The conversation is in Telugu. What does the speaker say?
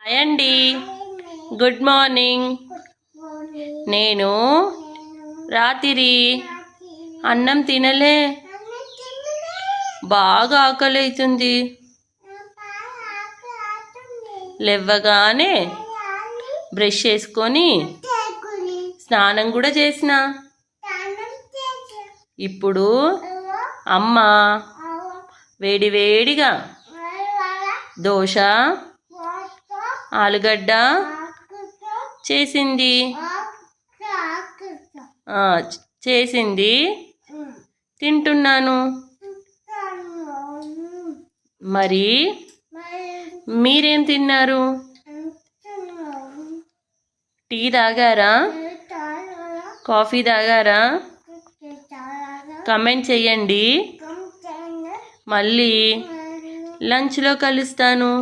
హాయ్ అండి, గుడ్ మార్నింగ్. నేను రాత్రి అన్నం తినలే, బాగా ఆకలి అవుతుంది. లేవగానే బ్రష్ చేసుకొని స్నానం కూడా చేసిన. ఇప్పుడు అమ్మ వేడివేడిగా దోశ ఆలుగడ్డ చేసింది. తింటున్నాను. మరి మీరేం తిన్నారు? టీ తాగారా? కాఫీ తాగారా? కమెంట్ చెయ్యండి. మళ్ళీ లంచ్లో కలుస్తాను.